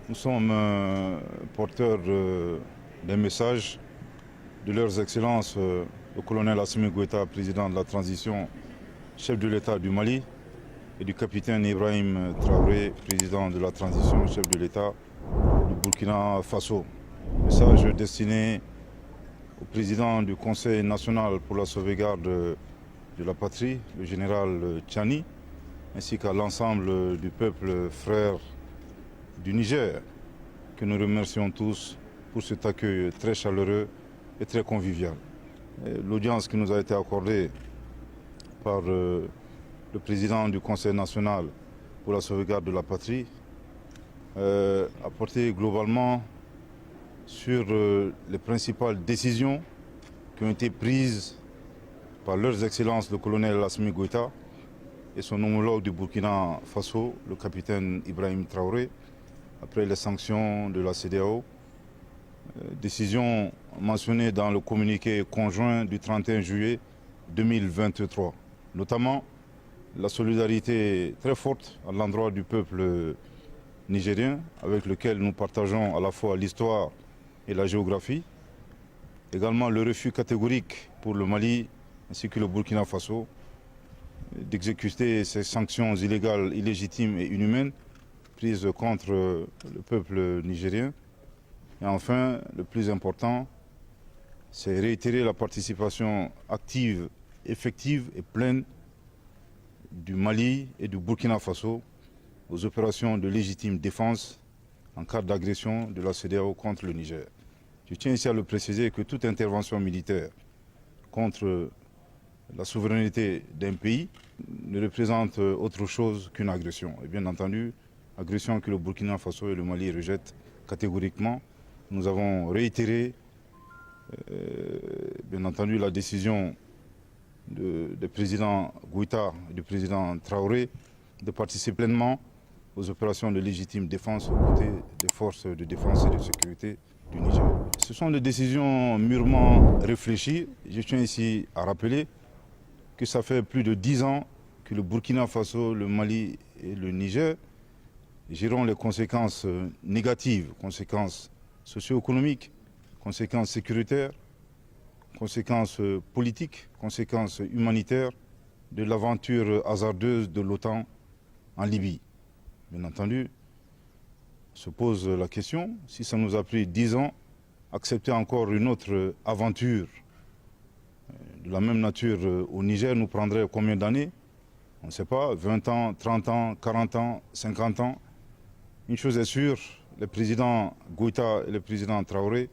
Nous sommes porteurs d'un message de leurs excellences, le colonel Assimi Goïta, président de la transition, chef de l'État du Mali, et du capitaine Ibrahim Traoré, président de la transition, chef de l'État du Burkina Faso. Message destiné au président du Conseil national pour la sauvegarde de la patrie, le général Tchani, ainsi qu'à l'ensemble du peuple frère du Niger, que nous remercions tous pour cet accueil très chaleureux et très convivial. L'audience qui nous a été accordée par le président du Conseil national pour la sauvegarde de la patrie a porté globalement sur les principales décisions qui ont été prises par leurs excellences le colonel Assimi Goïta et son homologue du Burkina Faso, le capitaine Ibrahim Traoré, après les sanctions de la CEDEAO. Décision mentionnée dans le communiqué conjoint du 31 juillet 2023, notamment la solidarité très forte à l'endroit du peuple nigérien, avec lequel nous partageons à la fois l'histoire et la géographie. Également le refus catégorique pour le Mali ainsi que le Burkina Faso d'exécuter ces sanctions illégales, illégitimes et inhumaines prises contre le peuple nigérien. Et enfin, le plus important, c'est réitérer la participation active, effective et pleine du Mali et du Burkina Faso aux opérations de légitime défense en cas d'agression de la CEDEAO contre le Niger. Je tiens ici à le préciser que toute intervention militaire contre la souveraineté d'un pays ne représente autre chose qu'une agression. Et bien entendu, agression que le Burkina Faso et le Mali rejettent catégoriquement. Nous avons réitéré, bien entendu, la décision du président Goïta et du président Traoré de participer pleinement aux opérations de légitime défense aux côtés des forces de défense et de sécurité du Niger. Ce sont des décisions mûrement réfléchies. Je tiens ici à rappeler que ça fait plus de 10 ans que le Burkina Faso, le Mali et le Niger géreront les conséquences négatives, conséquences socio-économiques, conséquences sécuritaires, conséquences politiques, conséquences humanitaires de l'aventure hasardeuse de l'OTAN en Libye. Bien entendu, se pose la question, si ça nous a pris 10 ans, accepter encore une autre aventure de la même nature au Niger nous prendrait combien d'années? On ne sait pas, 20 ans, 30 ans, 40 ans, 50 ans. Une chose est sûre, le président Goïta et le président Traoré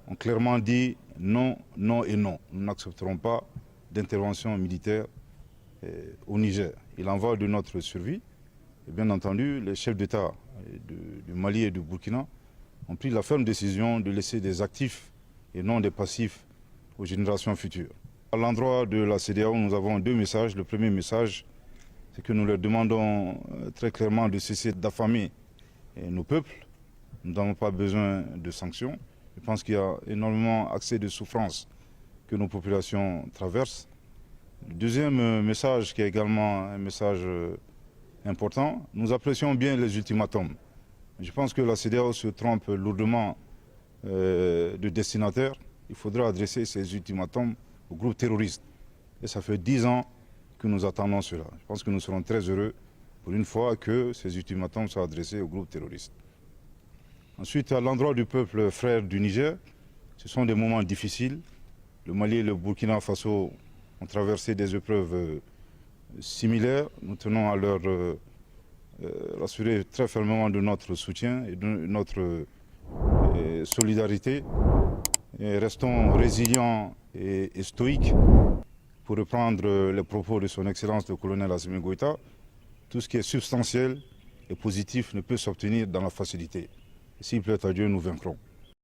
ont clairement dit non, non et non. Nous n'accepterons pas d'intervention militaire au Niger. Il en va de notre survie. Et bien entendu, les chefs d'État du Mali et du Burkina ont pris la ferme décision de laisser des actifs et non des passifs aux générations futures. À l'endroit de la CEDEAO, nous avons deux messages. Le premier message, c'est que nous leur demandons très clairement de cesser d'affamer nos peuples. Nous n'avons pas besoin de sanctions. Je pense qu'il y a énormément accès de souffrance que nos populations traversent. Le deuxième message, qui est également un message important, nous apprécions bien les ultimatums. Je pense que la CEDEAO se trompe lourdement de destinataire. Il faudra adresser ces ultimatums aux groupes terroristes. Et ça fait 10 ans que nous attendons cela. Je pense que nous serons très heureux pour une fois que ces ultimatums soient adressés aux groupes terroristes. Ensuite, à l'endroit du peuple frère du Niger, ce sont des moments difficiles. Le Mali et le Burkina Faso ont traversé des épreuves similaires. Nous tenons à leur rassurer très fermement de notre soutien et de notre solidarité. Et restons résilients et stoïques. Pour reprendre les propos de son Excellence le colonel Assimi Goïta, tout ce qui est substantiel et positif ne peut s'obtenir dans la facilité. S'il plaît à Dieu, nous vaincrons.